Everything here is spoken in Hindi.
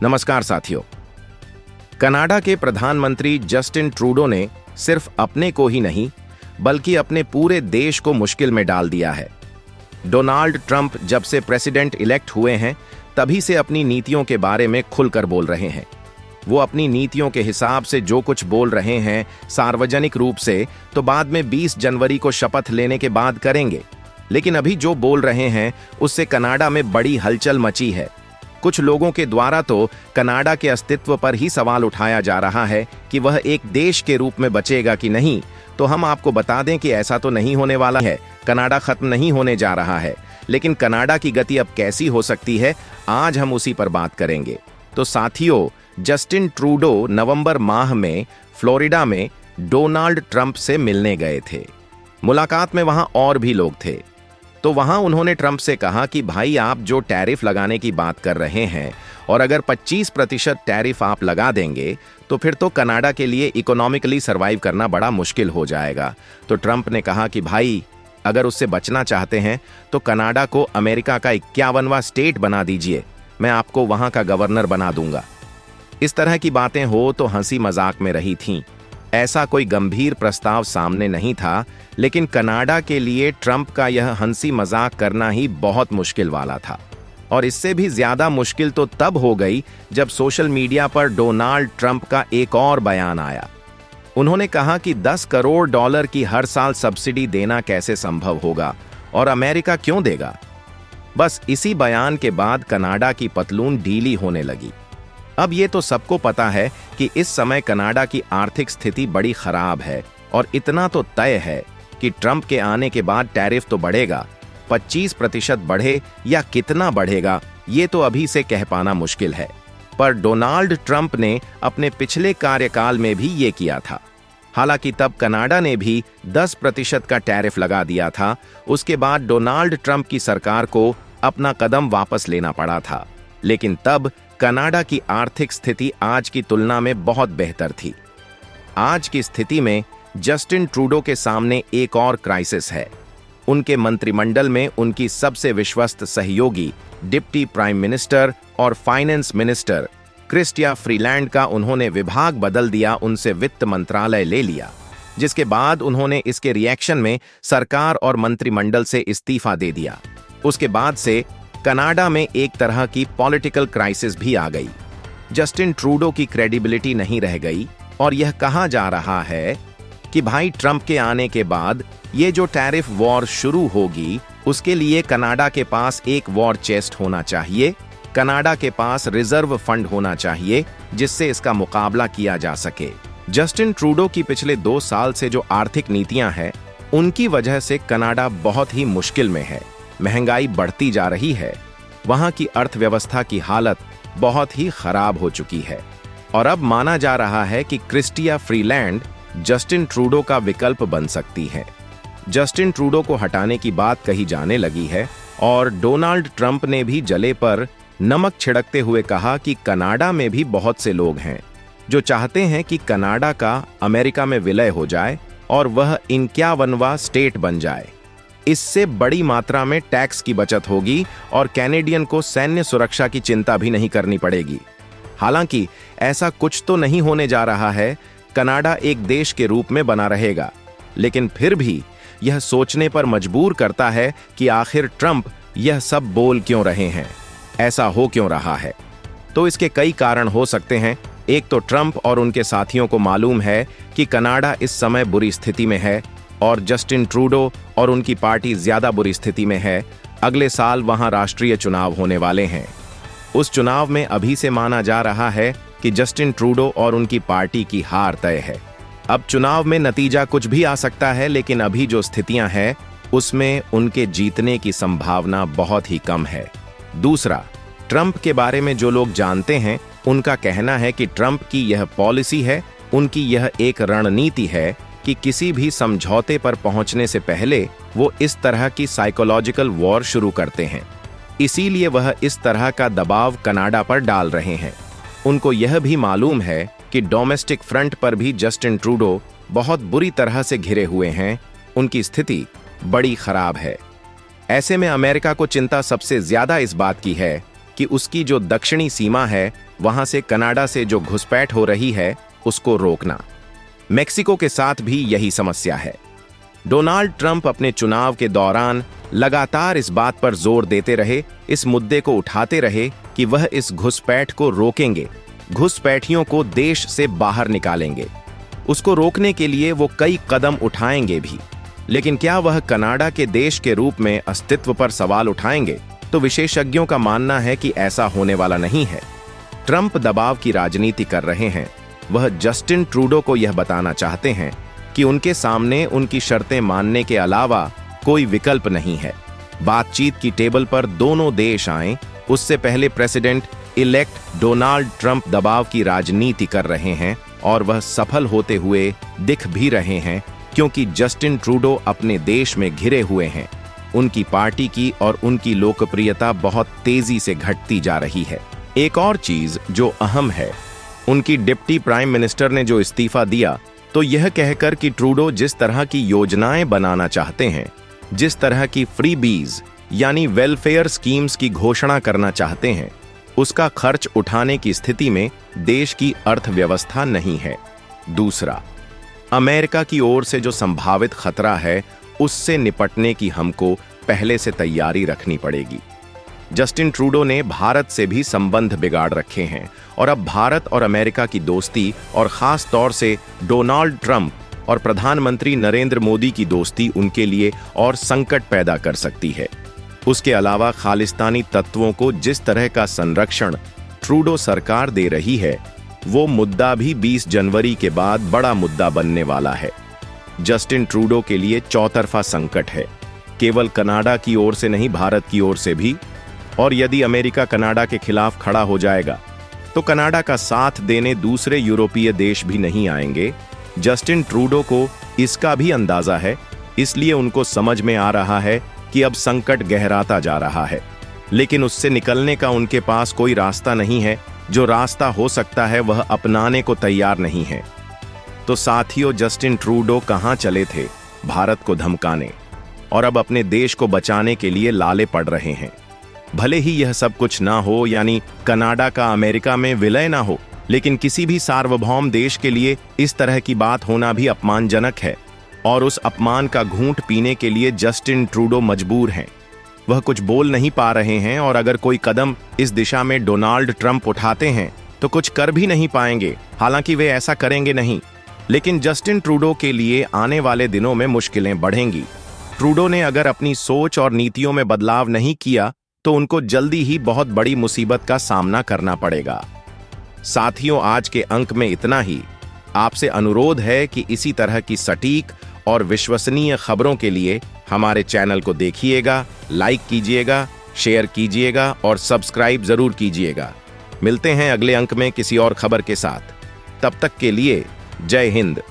नमस्कार साथियों। कनाडा के प्रधानमंत्री जस्टिन ट्रूडो ने सिर्फ अपने को ही नहीं बल्कि अपने पूरे देश को मुश्किल में डाल दिया है। डोनाल्ड ट्रंप जब से प्रेसिडेंट इलेक्ट हुए हैं तभी से अपनी नीतियों के बारे में खुलकर बोल रहे हैं। वो अपनी नीतियों के हिसाब से जो कुछ बोल रहे हैं सार्वजनिक रूप से तो बाद में 20 जनवरी को शपथ लेने के बाद करेंगे, लेकिन अभी जो बोल रहे हैं उससे कनाडा में बड़ी हलचल मची है। कुछ लोगों के द्वारा तो कनाडा के अस्तित्व पर ही सवाल उठाया जा रहा है कि वह एक देश के रूप में बचेगा कि नहीं। तो हम आपको बता दें कि ऐसा तो नहीं होने वाला है। कनाडा खत्म नहीं होने जा रहा है, लेकिन कनाडा की गति अब कैसी हो सकती है, आज हम उसी पर बात करेंगे। तो साथियों, जस्टिन ट्रूडो नवंबर माह में फ्लोरिडा में डोनाल्ड ट्रंप से मिलने गए थे। मुलाकात में वहां और भी लोग थे। तो वहां उन्होंने ट्रंप से कहा कि भाई, आप जो टैरिफ लगाने की बात कर रहे हैं और अगर 25% टैरिफ आप लगा देंगे तो फिर तो कनाडा के लिए इकोनॉमिकली सर्वाइव करना बड़ा मुश्किल हो जाएगा। तो ट्रंप ने कहा कि भाई, अगर उससे बचना चाहते हैं तो कनाडा को अमेरिका का 51वां स्टेट बना दीजिए, मैं आपको वहां का गवर्नर बना दूंगा। इस तरह की बातें हो तो हंसी मजाक में रही थीं। ऐसा कोई गंभीर प्रस्ताव सामने नहीं था, लेकिन कनाडा के लिए ट्रंप का यह हंसी मजाक करना ही बहुत मुश्किल वाला था। और इससे भी ज्यादा मुश्किल तो तब हो गई जब सोशल मीडिया पर डोनाल्ड ट्रंप का एक और बयान आया। उन्होंने कहा कि $10 करोड़ की हर साल सब्सिडी देना कैसे संभव होगा और अमेरिका क्यों देगा। बस इसी बयान के बाद कनाडा की पतलून ढीली होने लगी। अब ये तो सबको पता है कि इस समय कनाडा की आर्थिक स्थिति बड़ी खराब है और इतना तो तय है कि ट्रंप के आने के बाद टैरिफ तो बढ़ेगा। 25% बढ़े या कितना बढ़ेगा ये तो अभी से कह पाना मुश्किल है, पर डोनाल्ड ट्रंप ने अपने पिछले कार्यकाल में भी ये किया था। हालांकि तब कनाडा ने भी 10% का टैरिफ लगा दिया था। उसके बाद डोनाल्ड ट्रंप की सरकार को अपना कदम वापस लेना पड़ा था, लेकिन तब कनाडा की आर्थिक स्थिति आज की तुलना में बहुत बेहतर थी। आज की स्थिति में जस्टिन ट्रूडो के सामने एक और क्राइसिस है। उनके मंत्रिमंडल में उनकी सबसे विश्वस्त सहयोगी डिप्टी प्राइम मिनिस्टर और फाइनेंस मिनिस्टर क्रिस्टिया फ्रीलैंड का उन्होंने विभाग बदल दिया, उनसे वित्त मंत्रालय ले लिया, जिसके बाद उन्होंने इसके रिएक्शन में सरकार और मंत्रिमंडल से इस्तीफा दे दिया। उसके बाद से कनाडा में एक तरह की पॉलिटिकल क्राइसिस भी आ गई। जस्टिन ट्रूडो की क्रेडिबिलिटी नहीं रह गई और यह कहा जा रहा है कि भाई, ट्रंप के आने के बाद ये जो टैरिफ वॉर शुरू होगी उसके लिए कनाडा के पास एक वॉर चेस्ट होना चाहिए। कनाडा के पास रिजर्व फंड होना चाहिए जिससे इसका मुकाबला किया जा सके। जस्टिन ट्रूडो की पिछले 2 साल से जो आर्थिक नीतियां हैं उनकी वजह से कनाडा बहुत ही मुश्किल में है। महंगाई बढ़ती जा रही है, वहां की अर्थव्यवस्था की हालत बहुत ही खराब हो चुकी है और अब माना जा रहा है कि क्रिस्टिया फ्रीलैंड जस्टिन ट्रूडो का विकल्प बन सकती है। जस्टिन ट्रूडो को हटाने की बात कही जाने लगी है और डोनाल्ड ट्रंप ने भी जले पर नमक छिड़कते हुए कहा कि कनाडा में भी बहुत से लोग हैं जो चाहते हैं कि कनाडा का अमेरिका में विलय हो जाए और वह 51वां स्टेट बन जाए। इससे बड़ी मात्रा में टैक्स की बचत होगी और कैनेडियन को सैन्य सुरक्षा की चिंता भी नहीं करनी पड़ेगी। हालांकि ऐसा कुछ तो नहीं होने जा रहा है। कनाडा एक देश के रूप में बना रहेगा, लेकिन फिर भी यह सोचने पर मजबूर करता है कि आखिर ट्रंप यह सब बोल क्यों रहे हैं, ऐसा हो क्यों रहा है। तो इसके कई कारण हो सकते हैं। एक तो ट्रंप और उनके साथियों को मालूम है कि कनाडा इस समय बुरी स्थिति में है और जस्टिन ट्रूडो और उनकी पार्टी ज्यादा बुरी स्थिति में है। अगले साल वहां राष्ट्रीय चुनाव होने वाले हैं। उस चुनाव में अभी से माना जा रहा है कि जस्टिन ट्रूडो और उनकी पार्टी की हार तय है। अब चुनाव में नतीजा कुछ भी आ सकता है, लेकिन अभी जो स्थितियां हैं उसमें उनके जीतने की संभावना बहुत ही कम है। दूसरा, ट्रंप के बारे में जो लोग जानते हैं उनका कहना है कि ट्रंप की यह पॉलिसी है, उनकी यह एक रणनीति है कि किसी भी समझौते पर पहुंचने से पहले वो इस तरह की साइकोलॉजिकल वॉर शुरू करते हैं। इसीलिए वह इस तरह का दबाव कनाडा पर डाल रहे हैं। उनको यह भी मालूम है कि डोमेस्टिक फ्रंट पर भी जस्टिन ट्रूडो बहुत बुरी तरह से घिरे हुए हैं, उनकी स्थिति बड़ी खराब है। ऐसे में अमेरिका को चिंता सबसे ज्यादा इस बात की है कि उसकी जो दक्षिणी सीमा है वहां से कनाडा से जो घुसपैठ हो रही है उसको रोकना। मेक्सिको के साथ भी यही समस्या है। डोनाल्ड ट्रंप अपने चुनाव के दौरान लगातार इस बात पर जोर देते रहे, इस मुद्दे को उठाते रहे कि वह इस घुसपैठ को रोकेंगे, घुसपैठियों को देश से बाहर निकालेंगे। उसको रोकने के लिए वो कई कदम उठाएंगे भी, लेकिन क्या वह कनाडा के देश के रूप में अस्तित्व पर सवाल उठाएंगे? तो विशेषज्ञों का मानना है कि ऐसा होने वाला नहीं है। ट्रंप दबाव की राजनीति कर रहे हैं। वह जस्टिन ट्रूडो को यह बताना चाहते हैं कि उनके सामने उनकी शर्तें मानने के अलावा कोई विकल्प नहीं है। बातचीत की टेबल पर दोनों देश आएं, उससे पहले प्रेसिडेंट इलेक्ट डोनाल्ड ट्रंप दबाव की राजनीति कर रहे हैं और वह सफल होते हुए दिख भी रहे हैं, क्योंकि जस्टिन ट्रूडो अपने देश में घिरे हुए हैं। उनकी पार्टी की और उनकी लोकप्रियता बहुत तेजी से घटती जा रही है। एक और चीज जो अहम है, उनकी डिप्टी प्राइम मिनिस्टर ने जो इस्तीफा दिया, तो यह कहकर कि ट्रूडो जिस तरह की योजनाएं बनाना चाहते हैं, जिस तरह की फ्रीबीज यानी वेलफेयर स्कीम्स की घोषणा करना चाहते हैं, उसका खर्च उठाने की स्थिति में देश की अर्थव्यवस्था नहीं है। दूसरा, अमेरिका की ओर से जो संभावित खतरा है, उससे निपटने की हमको पहले से तैयारी रखनी पड़ेगी। जस्टिन ट्रूडो ने भारत से भी संबंध बिगाड़ रखे हैं और अब भारत और अमेरिका की दोस्ती और खास तौर से डोनाल्ड ट्रंप और प्रधानमंत्री नरेंद्र मोदी की दोस्ती उनके लिए और संकट पैदा कर सकती है। उसके अलावा खालिस्तानी तत्वों को जिस तरह का संरक्षण ट्रूडो सरकार दे रही है, वो मुद्दा भी 20 जनवरी के बाद बड़ा मुद्दा बनने वाला है। जस्टिन ट्रूडो के लिए चौतरफा संकट है, केवल कनाडा की ओर से नहीं, भारत की ओर से भी। और यदि अमेरिका कनाडा के खिलाफ खड़ा हो जाएगा तो कनाडा का साथ देने दूसरे यूरोपीय देश भी नहीं आएंगे। जस्टिन ट्रूडो को इसका भी अंदाजा है, इसलिए उनको समझ में आ रहा है कि अब संकट गहराता जा रहा है, लेकिन उससे निकलने का उनके पास कोई रास्ता नहीं है। जो रास्ता हो सकता है वह अपनाने को तैयार नहीं है। तो साथियों, जस्टिन ट्रूडो कहां चले थे? भारत को धमकाने, और अब अपने देश को बचाने के लिए लाले पड़ रहे हैं। भले ही यह सब कुछ ना हो, यानी कनाडा का अमेरिका में विलय ना हो, लेकिन किसी भी सार्वभौम देश के लिए इस तरह की बात होना भी अपमानजनक है, और उस अपमान का घूंट पीने के लिए जस्टिन ट्रूडो मजबूर हैं। वह कुछ बोल नहीं पा रहे हैं, और अगर कोई कदम इस दिशा में डोनाल्ड ट्रंप उठाते हैं तो कुछ कर भी नहीं पाएंगे। हालांकि वे ऐसा करेंगे नहीं, लेकिन जस्टिन ट्रूडो के लिए आने वाले दिनों में मुश्किलें बढ़ेंगी। ट्रूडो ने अगर अपनी सोच और नीतियों में बदलाव नहीं किया तो उनको जल्दी ही बहुत बड़ी मुसीबत का सामना करना पड़ेगा। साथियों, आज के अंक में इतना ही। आपसे अनुरोध है कि इसी तरह की सटीक और विश्वसनीय खबरों के लिए हमारे चैनल को देखिएगा, लाइक कीजिएगा, शेयर कीजिएगा और सब्सक्राइब जरूर कीजिएगा। मिलते हैं अगले अंक में किसी और खबर के साथ। तब तक के लिए जय हिंद।